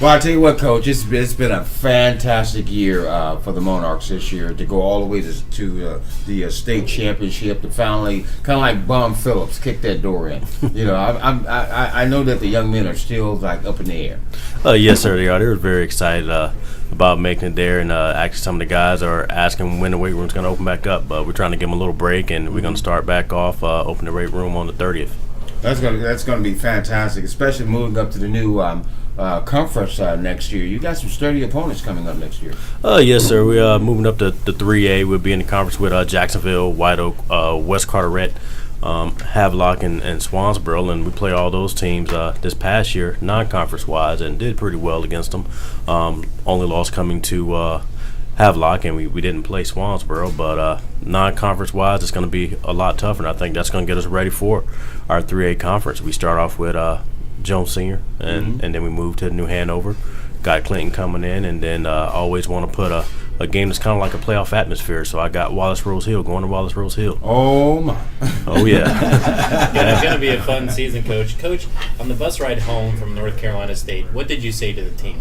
Well, I tell you what, Coach, it's been a fantastic year for the Monarchs this year to go all the way to the state championship to finally, kind of like Bum Phillips, kick that door in. I know that the young men are still like up in the air. Yes, sir, they are. They were very excited about making it there, and actually some of the guys are asking when the weight room's going to open back up. But we're trying to give them a little break, and we're going to start back off, open the weight room on the 30th. That's gonna be fantastic, especially moving up to the new conference next year. You got some sturdy opponents coming up next year. Yes, sir. We're moving up to the 3A. We'll be in the conference with Jacksonville, White Oak, West Carteret, Havelock, and Swansboro, and we play all those teams this past year, non-conference wise, and did pretty well against them. Only loss coming to Havelock, and we didn't play Swansboro, but non-conference wise, it's going to be a lot tougher, and I think that's going to get us ready for our 3A conference. We start off with Jones Senior, and then we move to New Hanover, got Clinton coming in, and then always want to put a game that's kind of like a playoff atmosphere. So I got Wallace Rose Hill, going to Wallace Rose Hill. Oh my! Oh yeah! It's going to be a fun season, Coach. Coach, on the bus ride home from North Carolina State, what did you say to the team?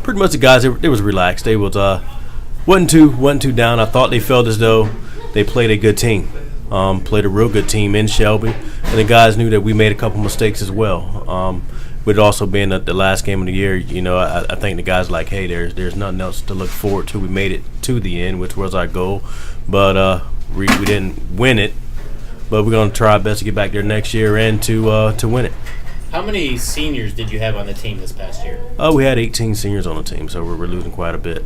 Pretty much the guys, they was relaxed. They was wasn't too down. I thought they felt as though they played a good team, played a real good team in Shelby, and the guys knew that we made a couple mistakes as well. With it also being the last game of the year, I think the guys like, hey, there's nothing else to look forward to. We made it to the end, which was our goal, but we didn't win it. But we're going to try our best to get back there next year and to win it. How many seniors did you have on the team this past year? We had 18 seniors on the team, so we're losing quite a bit.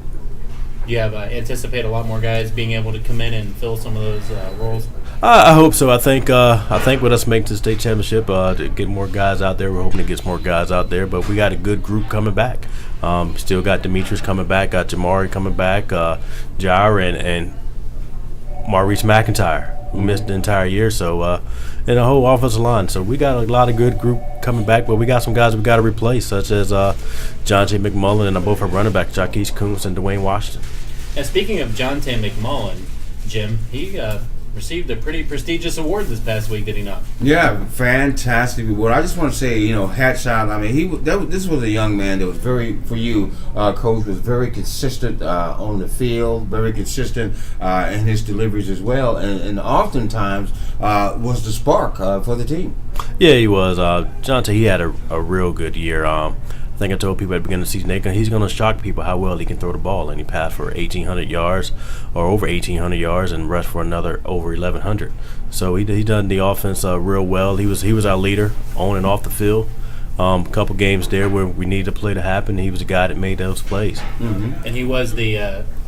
Do you have anticipate a lot more guys being able to come in and fill some of those roles? I hope so. I think with us making the state championship, to get more guys out there, we're hoping to get some more guys out there. But we got a good group coming back. Still got Demetrius coming back, got Jamari coming back, Jair and Maurice McIntyre, who missed the entire year. So and the whole offensive line. So we got a lot of good group coming back, but we got some guys we got to replace, such as John J. McMullen and both our running back, Jaquez Koontz and Dwayne Washington. Now, speaking of John T. McMullen, Jim, he received a pretty prestigious award this past week, did he not? Yeah, fantastic award. I just want to say, hats out. I mean, this was a young man that was Coach, was very consistent on the field, very consistent in his deliveries as well, and oftentimes was the spark for the team. Yeah, he was. John T., he had a real good year. I think I told people at the beginning of the season he's going to shock people how well he can throw the ball, and he passed for 1,800 yards or over 1,800 yards and rushed for another over 1,100. So he done the offense real well. He was our leader on and off the field. A couple games there where we needed a play to happen. He was the guy that made those plays. Mm-hmm. And he was the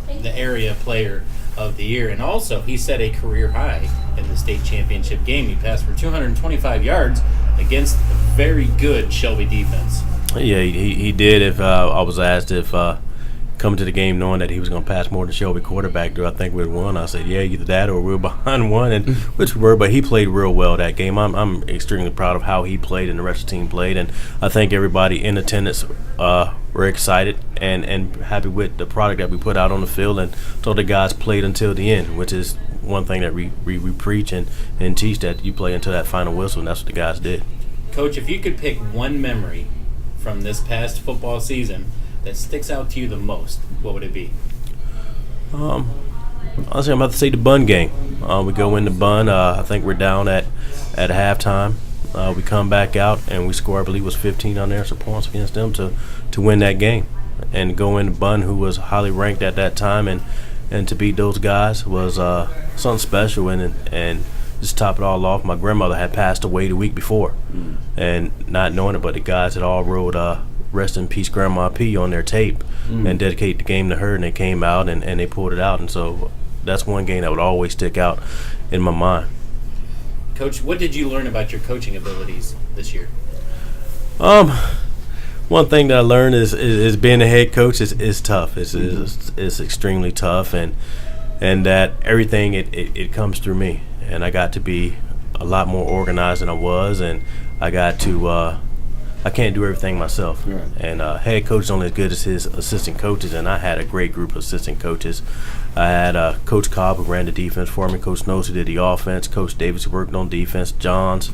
area player of the year, and also he set a career high in the state championship game. He passed for 225 yards against a very good Shelby defense. Yeah, he did. If I was asked if coming to the game knowing that he was going to pass more than Shelby quarterback, do I think we'd won? I said, yeah, either that or we were behind one, and which we were. But he played real well that game. I'm extremely proud of how he played and the rest of the team played, and I think everybody in attendance were excited and happy with the product that we put out on the field, and so the guys played until the end, which is one thing that we preach and teach, that you play until that final whistle, and that's what the guys did. Coach, if you could pick one memory from this past football season that sticks out to you the most, what would it be? Honestly, I'm about to say the Bun game. We go in the Bun. I think we're down at halftime. We come back out and we score, I believe it was 15 unanswered points against them to win that game. And go in the Bun, who was highly ranked at that time, and to beat those guys was something special. And just to top it all off, my grandmother had passed away the week before. And not knowing it, but the guys had all wrote Rest in Peace Grandma P on their tape and dedicate the game to her, and they came out and they pulled it out. And so that's one game that would always stick out in my mind. Coach, what did you learn about your coaching abilities this year? One thing that I learned is being a head coach is tough. It's extremely tough, and that everything it comes through me. And I got to be a lot more organized than I was, and I got to I can't do everything myself. Yeah. And head coach is only as good as his assistant coaches, and I had a great group of assistant coaches. I had Coach Cobb, who ran the defense for me, Coach Knowles, who did the offense, Coach Davis, who worked on defense, Johns,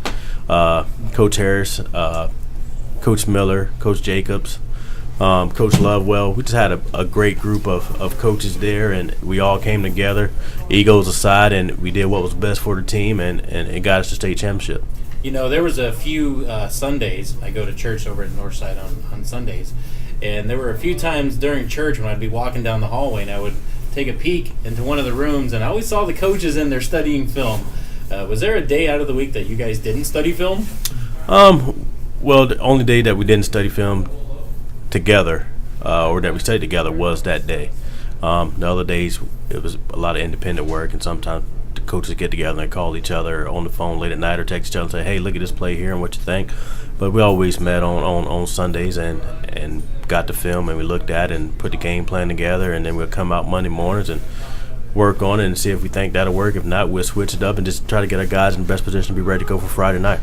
Coach Harris, Coach Miller, Coach Jacobs, Coach Lovewell. We just had a great group of coaches there, and we all came together, egos aside, and we did what was best for the team, and it got us to state championship. You know, there was a few Sundays. I go to church over at Northside on Sundays, and there were a few times during church when I'd be walking down the hallway and I would take a peek into one of the rooms, and I always saw the coaches in there studying film. Was there a day out of the week that you guys didn't study film? Well, the only day that we didn't study film together, or that we studied together, was that day. The other days, it was a lot of independent work, and sometimes the coaches get together and call each other on the phone late at night or text each other and say, hey, look at this play here and what you think. But we always met on Sundays and got the film, and we looked at it and put the game plan together, and then we'll come out Monday mornings and work on it and see if we think that'll work. If not, we'll switch it up and just try to get our guys in the best position to be ready to go for Friday night.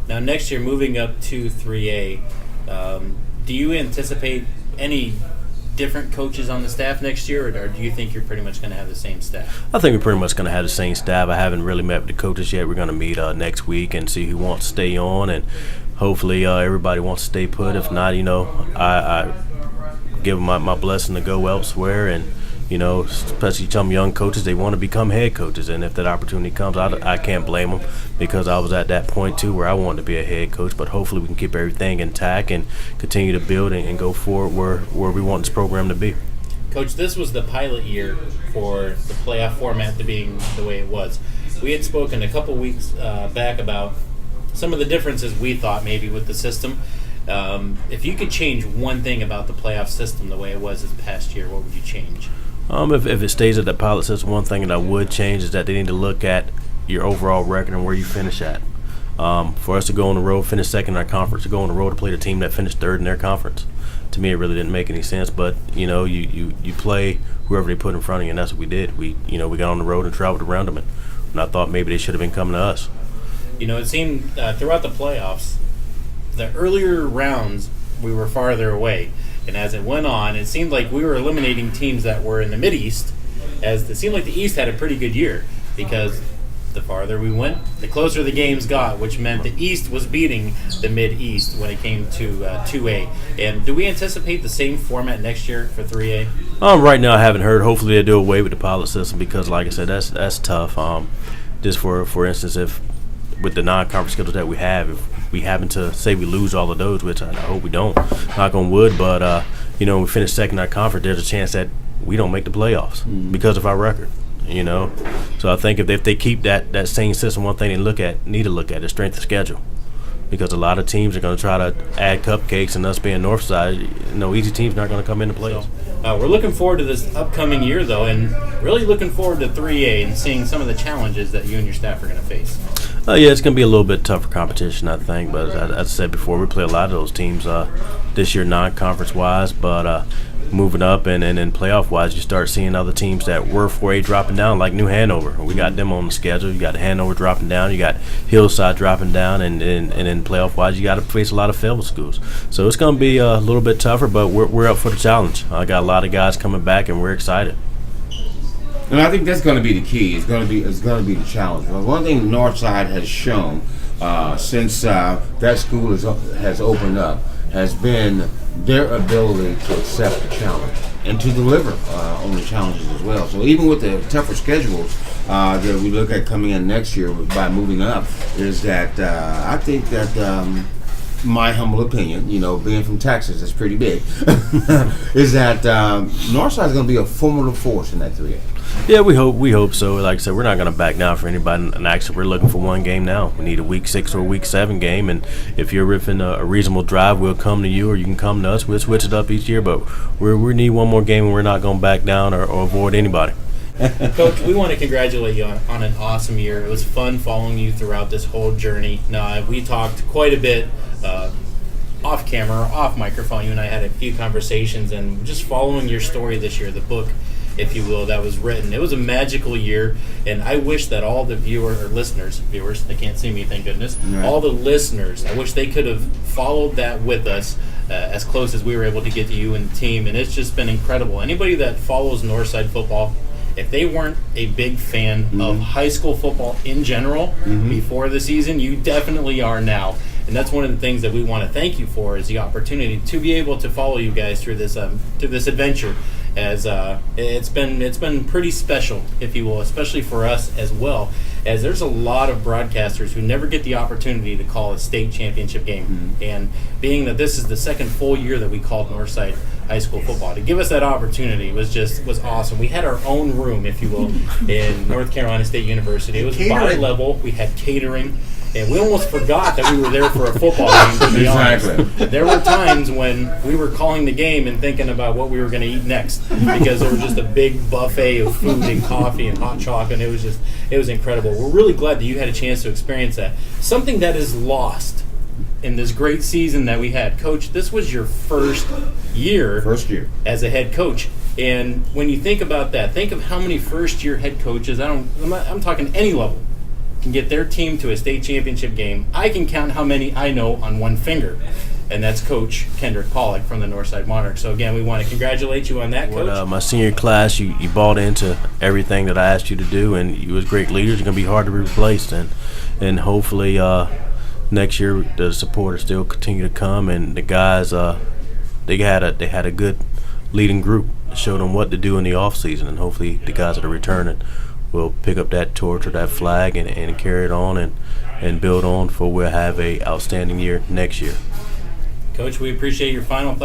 Now, next year, moving up to 3A, do you anticipate any different coaches on the staff next year, or do you think you're pretty much going to have the same staff? I think we're pretty much going to have the same staff. I haven't really met with the coaches yet. We're going to meet next week and see who wants to stay on, and hopefully everybody wants to stay put. If not, I give them my blessing to go elsewhere, and especially some young coaches, they want to become head coaches, and if that opportunity comes, I can't blame them, because I was at that point too where I wanted to be a head coach. But hopefully we can keep everything intact and continue to build and go forward where we want this program to be. Coach, this was the pilot year for the playoff format to being the way it was. We had spoken a couple weeks back about some of the differences we thought maybe with the system. If you could change one thing about the playoff system the way it was this past year, what would you change? If it stays at the pilot system, one thing that I would change is that they need to look at your overall record and where you finish at. For us to go on the road, finish second in our conference, to go on the road to play the team that finished third in their conference, to me it really didn't make any sense. But you play whoever they put in front of you, and that's what we did. We got on the road and traveled around them, and I thought maybe they should have been coming to us. It seemed throughout the playoffs, the earlier rounds we were farther away. And as it went on, it seemed like we were eliminating teams that were in the Mid-East, as it seemed like the East had a pretty good year, because the farther we went, the closer the games got, which meant the East was beating the Mid-East when it came to 2A. And do we anticipate the same format next year for 3A? Right now I haven't heard. Hopefully they do away with the pilot system, because like I said, that's tough. Just for instance, if with the non-conference schedule that we have, if we happen to say we lose all of those, which I hope we don't, knock on wood, but we finish second in our conference, there's a chance that we don't make the playoffs because of our record. So I think if they keep that same system, one thing they need to look at is strength of schedule, because a lot of teams are going to try to add cupcakes, and us being Northside, easy teams not going to come into playoffs. We're looking forward to this upcoming year, though, and really looking forward to 3A and seeing some of the challenges that you and your staff are going to face. Yeah, it's going to be a little bit tougher competition, I think. But as I said before, we play a lot of those teams this year, non-conference-wise. But moving up and then playoff-wise, you start seeing other teams that were 4A dropping down, like New Hanover. We got them on the schedule. You got Hanover dropping down. You got Hillside dropping down. And then playoff-wise, you got to face a lot of Fayetteville schools. So it's going to be a little bit tougher, but we're up for the challenge. I got a lot of guys coming back, and we're excited. And I think that's going to be the key. It's going to be the challenge. Well, one thing Northside has shown since that school has opened up has been their ability to accept the challenge and to deliver on the challenges as well. So even with the tougher schedules that we look at coming in next year by moving up, is that I think that my humble opinion, being from Texas, it's pretty big, is that Northside is going to be a formidable force in that 3A. Yeah, we hope so. Like I said, we're not going to back down for anybody. And actually, we're looking for one game now. We need a week 6 or a week 7 game. And if you're within a reasonable drive, we'll come to you, or you can come to us. We'll switch it up each year. But we need one more game, and we're not going to back down or avoid anybody. Coach, we want to congratulate you on an awesome year. It was fun following you throughout this whole journey. Now, we talked quite a bit off camera, off microphone. You and I had a few conversations, and just following your story this year, the book, if you will, that was written. It was a magical year, and I wish that all the listeners, they can't see me, thank goodness, right. All the listeners, I wish they could have followed that with us as close as we were able to get to you and the team, and it's just been incredible. Anybody that follows Northside football, if they weren't a big fan of high school football in general before the season, you definitely are now. And that's one of the things that we want to thank you for, is the opportunity to be able to follow you guys through this adventure. As it's been pretty special, if you will, especially for us as well, as there's a lot of broadcasters who never get the opportunity to call a state championship game. Mm-hmm. And being that this is the second full year that we called Northside High School football, to give us that opportunity was awesome. We had our own room, if you will, in North Carolina State University. It was bi-level. We had catering. And we almost forgot that we were there for a football game, to be honest. There were times when we were calling the game and thinking about what we were going to eat next, because there was just a big buffet of food and coffee and hot chocolate, and it was incredible. We're really glad that you had a chance to experience that. Something that is lost in this great season that we had. Coach, this was your first year as a head coach. And when you think about that, think of how many first-year head coaches, I'm talking any level, can get their team to a state championship game. I can count how many I know on one finger, and that's Coach Kendrick Pollock from the Northside Monarchs. So again, we want to congratulate you on that, Coach. My senior class, you bought into everything that I asked you to do, and you was great leaders. You're going to be hard to be replaced, and hopefully next year the supporters still continue to come, and the guys they had a good leading group, showed them what to do in the off season, and hopefully the guys that are returning will pick up that torch or that flag and carry it on and build on, for we'll have a outstanding year next year. Coach, we appreciate your final thoughts.